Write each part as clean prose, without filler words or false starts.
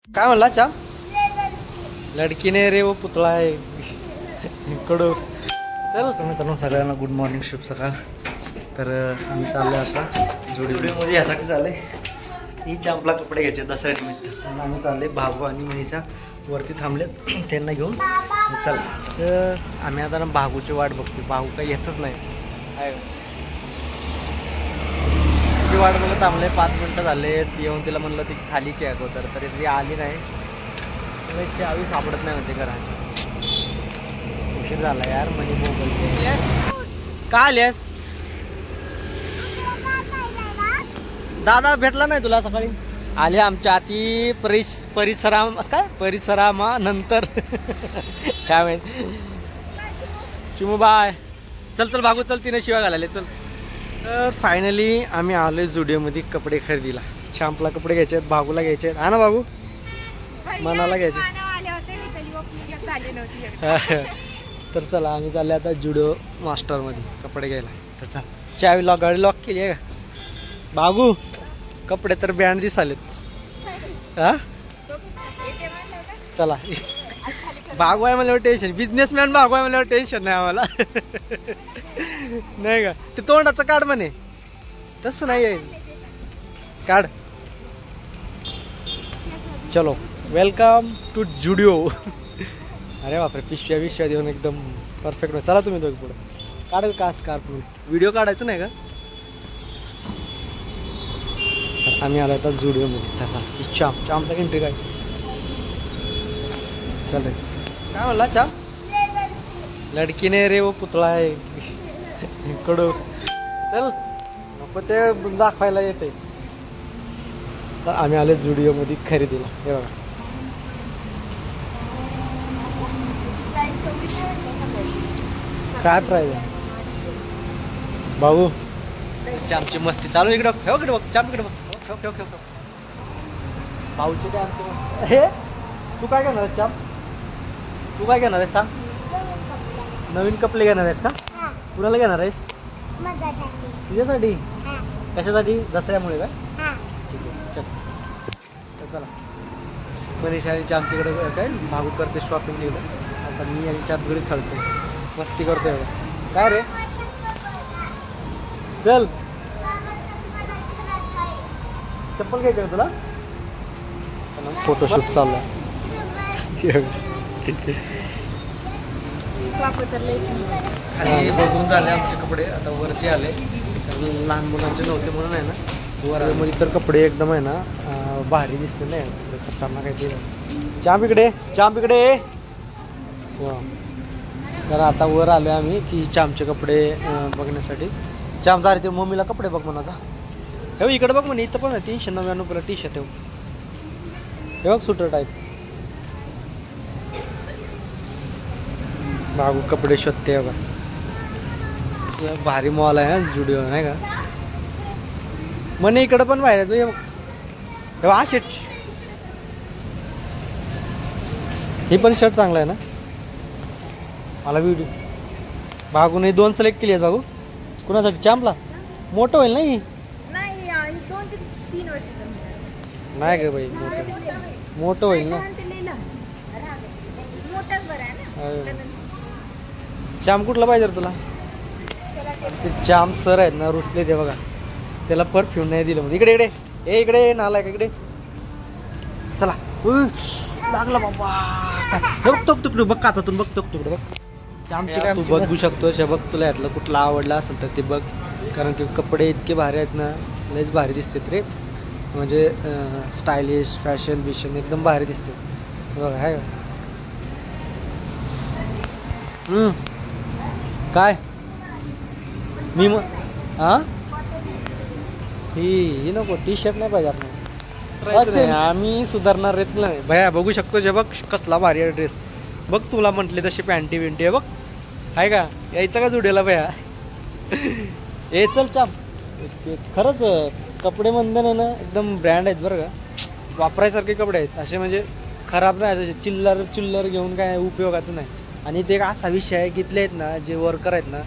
काय म्हणला चा? लडकी नाही रे वो पुतळा आहे कडू. चल मित्रांनो सगळ्यांना गुड मॉर्निंग, शुभ सकाळ. तर आम्ही चाललोय आता जुडिओमध्ये यासाठी चालले. ही चांपला कपडे घ्यायचे दसऱ्या निमित्त म्हणून आम्ही चालले. भागू आणि मनीषा वरती थांबलेत त्यांना घेऊन चल. तर आम्ही आता भागूची वाट बघतो. भागू काही येतच नाही. ती वाट बघत थांबले. 5 मिनटं झाले येऊन तिला म्हणलं ती खालीची आहे अगोदर, तरी ती आली नाही. चावी सापडत नाही म्हणते घरात. उशीर झाला यार. म्हणजे मोबाईल का आल्यास? दादा भेटला नाही तुला सकाळी? आले आमच्या अति परिसरामा नंतर काय माहित. चिमू बाय. चल चल भागू चल, तिने शिवाय घालायला चल. तर फायनली आम्ही आलोय जुडिओमध्ये कपडे खरेदीला. चांपला कपडे घ्यायचे आहेत, भागूला घ्यायचे आहेत. हा ना भागू? मनाला घ्यायचे. तर चला आम्ही चालले आता जुडिओ मास्टरमध्ये कपडे घ्यायला. तर चल चावी लॉक, गाडी लॉक केली आहे का भागू? कपडे तर बँड दिसालेत. हा चला. भागू आहे मला टेन्शन. बिझनेसमॅन भागू आहे मला टेन्शन नाही आम्हाला. नाही का? ते तोंडाचं काढ म्हणे. तसं नाही आहे, काढ. चलो वेलकम टू जुडिओ. अरे बापरे, पिशव्या देऊन एकदम परफेक्ट. चला तुम्ही दोघे पुढे. काढेल का स्कार्फ? व्हिडिओ काढायचं नाही का? तर आम्ही आलो आता जुडिओमध्ये. चला चामचा एंट्री काय? चल रे. काय म्हणला चाम? लडकी नाही रे वो पुतळा आहे कडू. चल नको ते दाखवायला येते. तर आम्ही आलो जुडिओमध्ये खरेदीला. हे बघा काय प्राईज आहे भाऊ. चामची मस्ती चालू. इकडे ठेव, इकडे बघ चाम, इकडे बघ. ठेव ठेव ठेव. भाऊची काय आमची. हे तू काय घेणार आहेस चाम? तू काय घेणार आहेस सांग? नवीन कपडे घेणार आहेस का? कुणाला घेणार आहेस? तुझ्यासाठी? कशासाठी? दसऱ्यामुळे का? ठीक आहे चल. तर चला मनीषा आणि चामतीकडे काय भागू करते शॉपिंग गेलं. आता मी आणि चामतीकडे खेळतो, मस्ती करतोय. काय रे? चल चप्पल घ्यायचं का तुला? फोटोशूट चालू आहे. खाली बघून झाले आमचे कपडे. आता वरती आले. लहान मुलांचे नव्हते म्हणून आहे ना वरमध्ये तर कपडे एकदम आहे ना भारी दिसते. नाही खतरनाक आहे ते. चाम इकडे, चाम इकडे. तर आता वर आलो आम्ही की चामचे कपडे बघण्यासाठी. चाम जा रे ते मम्मीला कपडे बघ म्हणाचा. हे इकडे बघ म्हणे. इथं पण 399 टी शर्ट आहे. हे बघ सुटर टाईप. भागू कपडे शोधते बघा. भारी मॉल आहे ना जुडिओ, नाही का? म्हणे इकडं पण बाहेर तू. हे बघ हा शर्ट. हे पण शर्ट चांगला आहे ना. मला व्हिडिओ भागून 2 सिलेक्ट केली आहेत. भागू कुणासाठी? चांपला मोठं होईल नाही? नाही का बाई, मोठं होईल ना. चाम कुठला पाहिजे तुला? ते चाम सर आहेत ना रुसले ते बघा. त्याला परफ्यूम नाही दिलं म्हणजे. इकडे इकडे ए इकडे नालाय का इकडे. चला लागला बाबा. बघतो तुकडे बघ काचातून. बघतो तुकडे बघ. चामची काय तू बघू शकतो. बघ तुला यातलं कुठला आवडला असेल तर ते बघ. कारण की कपडे इतके भारी आहेत ना, लयच भारी दिसतात रे. म्हणजे स्टायलिश फॅशन बिशन एकदम भारी दिसते बघा. आहे का? काय मी हा ही नको. टी शर्ट नाही पाहिजे आपण. आम्ही सुधारणार येत नाही भया. बघू शकतो जे बघ कसला भारी ड्रेस. बघ तुला म्हटले तशी पॅन्टी बिंटी आहे बघ. आहे का? यायचं का जुडिओला भया? ए चल चाम. खरंच कपडे म्हणते ना एकदम ब्रँड आहेत बरं का. वापरायसारखे कपडे आहेत असे. म्हणजे खराब नाही. चिल्लर घेऊन काय उपयोगाचं नाही. आणि ते एक असा विषय आहे की इथले आहेत ना जे वर्कर आहेत ना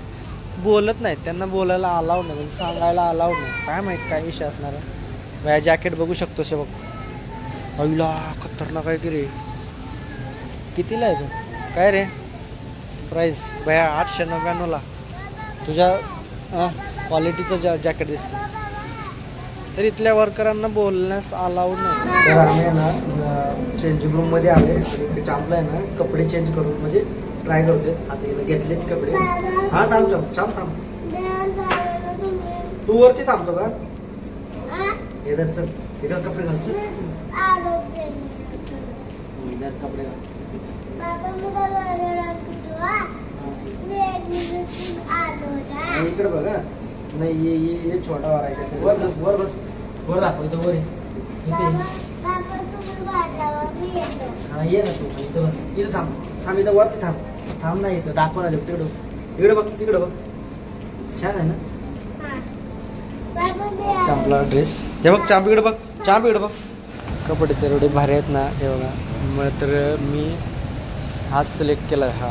बोलत नाहीत. त्यांना बोलायला अलाउड नाही, म्हणजे सांगायला अलाउड नाही. काय माहीत काय विषय असणार आहे. जॅकेट बघू शकतो बघ. अईला खतरनाक आहे की रे. कितीला आहे तो? काय रे प्राईस? भया 899ला. तुझ्या क्वालिटीचं जॅकेट दिसतं. तर इथल्या वर्करांना बोलण्यास अलाउड नाही. तर आम्ही ना चेंजिंग रूममध्ये आले. चांगलं आहे ना कपडे चेंज करून म्हणजे ट्राय करतोय. आता हिला घेतलेत कपडे. हा थांब थांब. तू वरती थांबतो का? येतात चल. तिथं कपडे घालतो. कपडे घाल. इकडे बघा. नाही ये छोटा वार आहे. वर बस. वर दाखवतो वर. हा ये ना तू इथं बस. इथं थांब इथं वरती थांब नाही इथं दाखवा ना. तिकडे बघ तिकडे बघ. छान आहे ना चांपला ड्रेस. हे बघ चांप इकडे बघ. कपडे तर एवढे भारी आहेत ना. हे बघा. मग तर मी हाच सिलेक्ट केला हा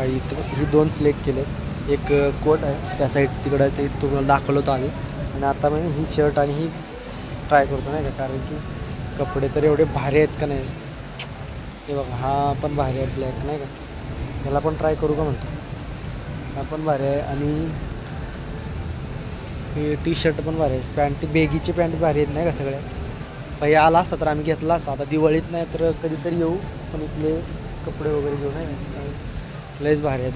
इथं. ही 2 सिलेक्ट केले. एक कोट आहे त्या साईड तिकडं ते तुम्हाला दाखवलं होतं आधी. आणि आता मी ही शर्ट आणि ही ट्राय करतो नाही का. कारण की कपडे तर एवढे भारी आहेत का नाही. हे बघा हा पण भारी आहे ब्लॅक नाही का. त्याला पण ट्राय करू का म्हणतो. हा पण भारी आहे. आणि हे टी शर्ट पण भारी आहे. पॅन्ट बेगीचे पॅन्ट भारी आहेत नाही का सगळ्या. पहिले आला असता तर आम्ही घेतला असता. आता दिवाळीत नाही तर कधीतरी येऊ. पण इथले कपडे वगैरे घेऊ नाही. लयच भारी आहेत.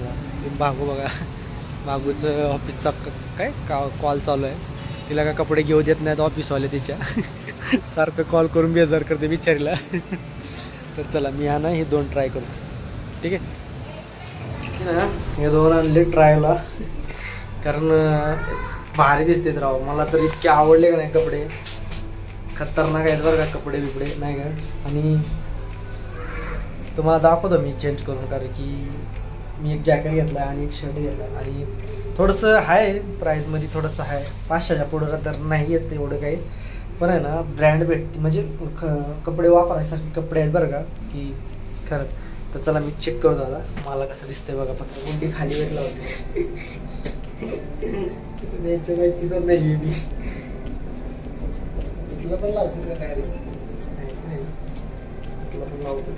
भागू बघा. भागूचं ऑफिसचा काय कॉल चालू आहे. तिला का कपडे घेऊ देत नाहीत ऑफिसवाले तिच्या. सारखं कॉल करून बेजार करते बिचारीला. तर चला मी ना हे 2 ट्राय करतो. ठीक आहे. हे 2 आणले ट्रायला. कारण भारी दिसतेत राव. मला तर इतके आवडले का नाही कपडे. खतरनाक आहेत बरं का कपडे बिपडे नाही का. आणि तुम्हाला दाखवतो मी चेंज करून. कारण की मी एक जॅकेट घेतला आणि एक शर्ट घेतला. आणि थोडंसं आहे प्राईजमध्ये थोडंसं आहे. 500च्या पुढं तर नाही येत एवढं काही. पण आहे ना ब्रँड भेटते म्हणजे कपडे वापरायसारखे कपडे आहेत बरं का की खरंच. तर चला मी चेक करतो दादा मला कसं दिसतंय बघा. फक्त गुंडी खाली वेगळा होते. माहिती तर नाही आहे मी. तुला पण लावतो का काय रे. तुला पण लावतो.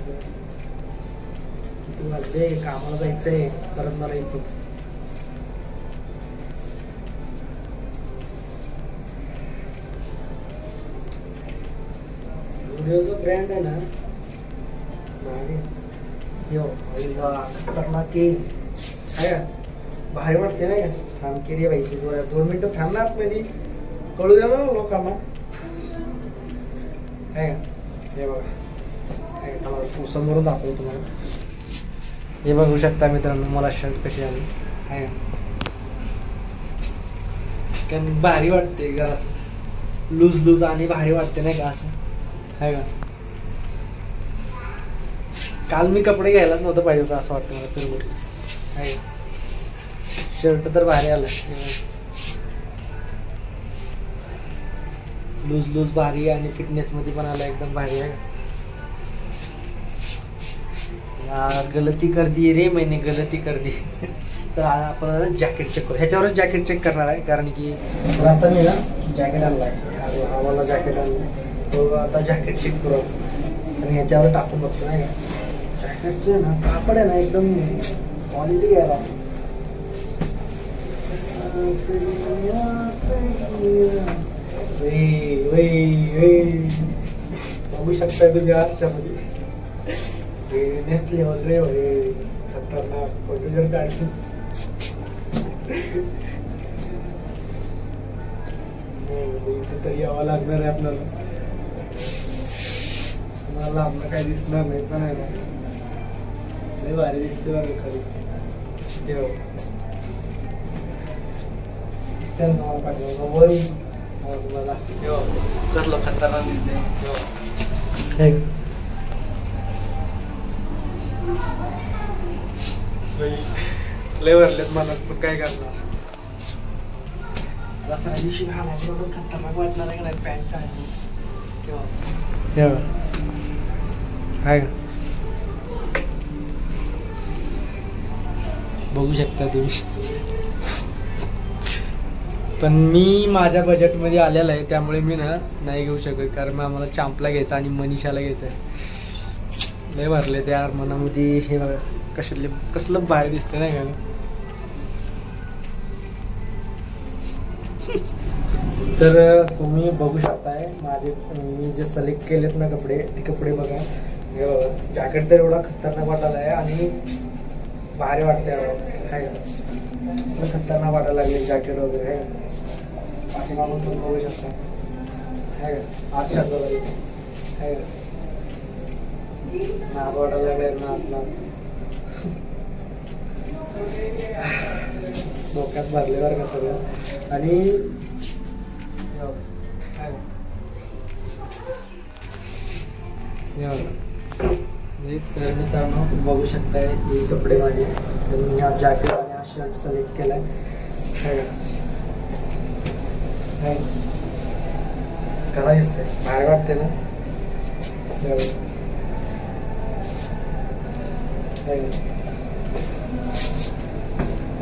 किती वाजले कामाला जायचंय परत मला इथून. जो ब्रँड आहे ना खतरनाक आहे का. भारी वाटते नाही का. थांब की रे बाई 2 मिनिटं थांबणार आतमध्ये. कळू द्या ना लोकांना. आहे हे बघा. समोरून दाखवतो तुम्हाला. हे बघू शकता मित्रांनो मला शर्ट कशी आली आहे का. भारी वाटते जरा असं लूज आणि भारी वाटते नाही का असं आहे का. काल मी कपडे घ्यायलाच नव्हतं पाहिजे होतं असं वाटतं मला. फिरवून आहे शर्ट तर भारी आलं. लूज भारी आणि फिटनेस मध्ये पण आला एकदम भारी आहे. यार गलती कर दी रे मैंने गलती कर दी. तर आपण जॅकेट चेक करू. ह्याच्यावरच जॅकेट चेक करणार आहे कारण की आता मी ना जॅकेट आणलाय. आम्हाला जॅकेट आणलं तो आता जॅकेट चेक करू आणि ह्याच्यावर टाकून बघतो नाही का. जॅकेटचं ना कापड आहे ना एकदम क्वालिटी घ्यायला. बघू शकता तुम्ही आरशामध्ये. नेक्स्ट लेवल रे. खतरनाक फोटो जर काढली. इथे तरी यावं लागणार आहे आपल्याला. तुम्हाला आपलं काही दिसणार नाही पण आहे ना लय भारी दिसते बघा खरीच. दिसते ना तुम्हाला पाठवलं तुम्हाला कसलं खतरनाक दिसते. लय भरलेत मला पण काय करणार. दसऱ्या दिवशी घालायला पण खतरनाक वाटणार आहे का नाही. पॅन्ट आहे का बघू शकता तुम्ही. पण मी माझ्या बजेटमध्ये आलेला आहे त्यामुळे मी ना नाही घेऊ शकत, कारण आम्हाला चांपला घ्यायचा आणि मनीषाला घ्यायचा आहे. लय भरले त्या मनामध्ये. हे बघा कसलं बाहेर दिसतं नाही का. तर तुम्ही बघू शकताय माझे मी जे सिलेक्ट केलेत ना कपडे, ते कपडे बघा. हे बघा जॅकेट तर एवढा खतरनाक वाटायला आहे आणि भारी वाटतंय आहे का, खतरनाक वाटायला लागले जॅकेट वगैरे आहे. पाठीमागून तुम्ही बघू शकता आहे का, 800 आहे का, नाद वाटायला लागले नाद डोक्यात भरले बरं का सगळं. आणि तर मित्रांनो बघू शकताय हे कपडे माझे. तर मी हा जॅकेट आणि हा शर्ट सिलेक्ट केलाय. कसा दिसतंय, बाहेर वाटते ना.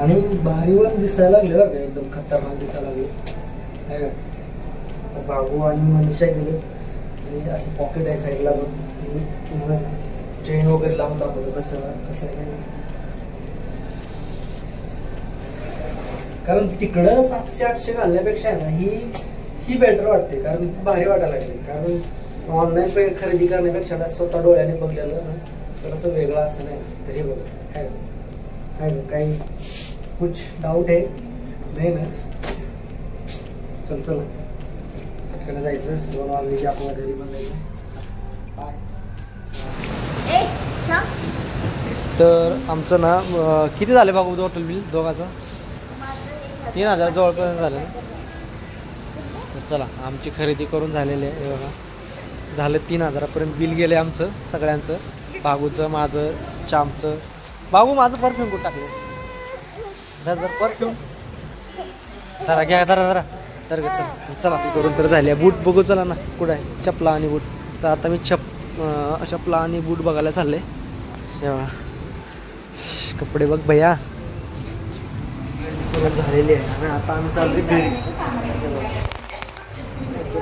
आणि भारी पण दिसायला लागले बरं का, एकदम खतरनाक दिसायला लागले आहे का. बाबू आणि मनीषा गेले आणि असं पॉकेट आहे साईडला पण चेन वगैरे लावून दाखवतो कसं कसं काय. कारण तिकडं 700-800 घालण्यापेक्षा आहे ना ही बेटर वाटते, कारण भारी वाटायला लागली. कारण ऑनलाईन खरेदी करण्यापेक्षा स्वतः डोळ्याने बघलेलं ना तर असं वेगळं असतं नाही. तरी बघा आहे काही कुछ डाऊट आहे नाही ना. चल पटकन जायचं, 2 वाजले की आपल्या घरी पण जायचं. तर आमचं ना किती झाले बाबू टोटल बिल दोघाचं? 3000 जवळपर्यंत झालं. तर चला आमची खरेदी करून झालेली आहे. हे बघा झालं 3000पर्यंत बिल गेले आमचं सगळ्यांचं, बाबूचं माझं चामचं. बाबू माझं परफ्यूम कुठं टाकलेस? जर परफ्यूम जरा घ्या जरा तर चला ती करून तर झाली. बूट बघू चला ना कुठं आहे, चपला आणि बूट. तर आता मी चपला आणि बूट बघायला चालले. कपडे बघ भैया झालेले आहे. आणि आता आम्ही चाललो घरी.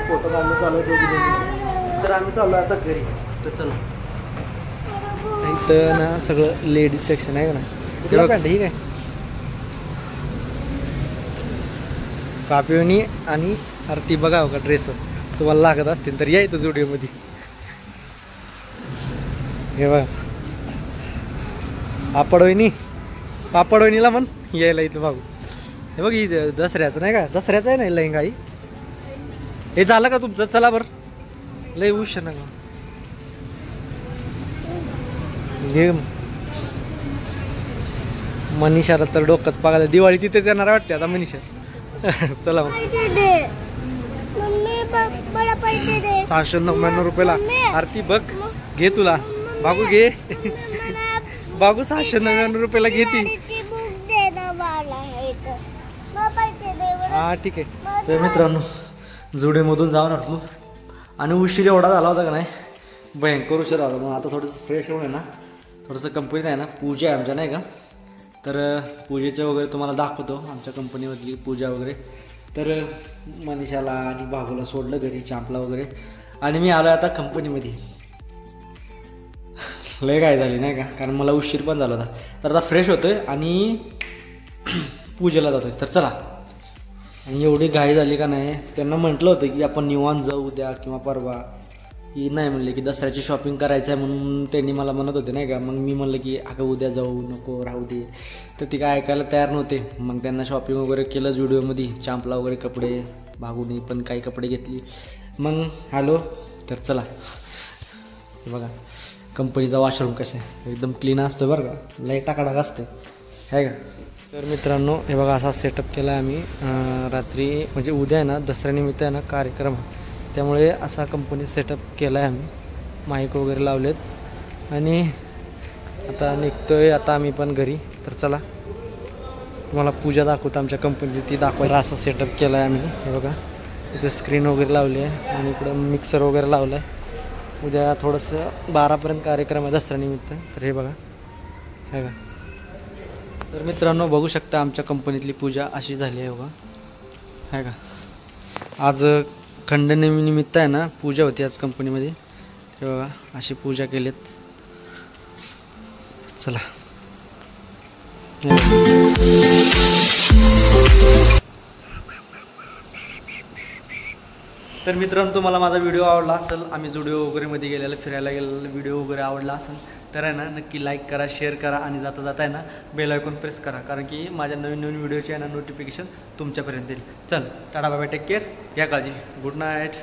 फोटो काढणं चालू आहे, तर आम्ही चाललो आता घरी. तर चला इथं ना सगळं लेडीज सेक्शन आहे का ना. पॅन्ट ठीक आहे कापिवणी आणि आरती बघावं का ड्रेस तुम्हाला लागत असतील तर या इथं जुडिओमध्ये. हे बघा पापडवणीला म्हण यायला इथं बघू. हे बघ ही दसऱ्याचं नाही का, दसऱ्याचं आहे ना लेहंगा. हे झालं का तुमचं? चला बरं लय उशीर नका घे. मनीषाला तर डोकंच पागायला, दिवाळी तिथेच येणार वाटते आता मनीषा. चला मग 699 रुपयाला आरती बघ घे तुला. बाबू घे बाबू 699 रुपयाला घेते. हा ठीक आहे. तर मित्रांनो जुडेमधून जाऊन आलो आणि उशीर एवढा झाला होता का नाही, भयंकर उशीर झाला. मग आता थोडंसं फ्रेश होऊन आहे ना, थोडंसं कंपनीत आहे ना पूजा आहे आमच्या नाही का. तर पूजेचं वगैरे तुम्हाला दाखवतो आमच्या कंपनीमधली पूजा वगैरे. तर मनीषाला आणि बाबूला सोडलं घरी चांपला वगैरे आणि मी आलो आता कंपनीमध्ये. लय काय झाली नाही का, कारण मला उशीर पण झाला होता. तर आता फ्रेश होतोय आणि पूजेला जातोय. तर चला. आणि एवढी घाई झाली का नाही, त्यांना म्हटलं होतं की आपण निवांत जाऊ उद्या किंवा परवा. ही नाही म्हणले की दसऱ्याची शॉपिंग करायचं आहे म्हणून त्यांनी मला म्हणत होते नाही का. मग मी म्हणलं की अगं उद्या जाऊ नको राहू दे. तर ती काय ऐकायला तयार नव्हते. मग त्यांना शॉपिंग वगैरे केलं जुडिओमध्ये, चांपला वगैरे कपडे, भागूनी पण काही कपडे घेतली. मग आलो. तर चला बघा कंपनीचा वॉशरूम कसं आहे, एकदम क्लीन असतो बरं का, लय टाकाटाक असते आहे का. तर मित्रांनो हे बघा असा सेटअप केला आहे आम्ही रात्री, म्हणजे उद्या आहे ना दसऱ्यानिमित्त आहे ना कार्यक्रम, त्यामुळे असा कंपनी सेटअप केला आहे आम्ही. माईक वगैरे लावलेत आणि आता निघतोय आता आम्ही पण घरी. तर चला तुम्हाला पूजा दाखवतो आमच्या कंपनीची, ती दाखवायला असा सेटअप केला आहे आम्ही. हे बघा इथे स्क्रीन वगैरे लावली आहे आणि इकडं मिक्सर वगैरे लावलं आहे. उद्या थोडंसं 12पर्यंत कार्यक्रम आहे दसऱ्यानिमित्त. तर हे बघा हे बघा. तर मित्रांनो बघू शकता आमच्या कंपनीतली पूजा अशी झाली आहे बघा. आहे का. आज खंडनिमित्त आहे ना, पूजा होती आज कंपनीमध्ये. ते बघा अशी पूजा केलीत. चला तर मित्रांनो, तुम्हाला माझा व्हिडिओ आवडला असेल, आम्ही जुडिओ वगैरेमध्ये गेलेलं फिरायला गेलेलं व्हिडिओ वगैरे आवडला असेल तर आहे ना, नक्की लाईक करा, शेअर करा आणि जाता जाता आहे ना बेल आयकॉन प्रेस करा, कारण की माझ्या नवीन नवीन व्हिडिओचे आहे ना नोटिफिकेशन तुमच्यापर्यंत येईल. चल tata bye bye, take care, घ्या काळजी, गुड नाईट.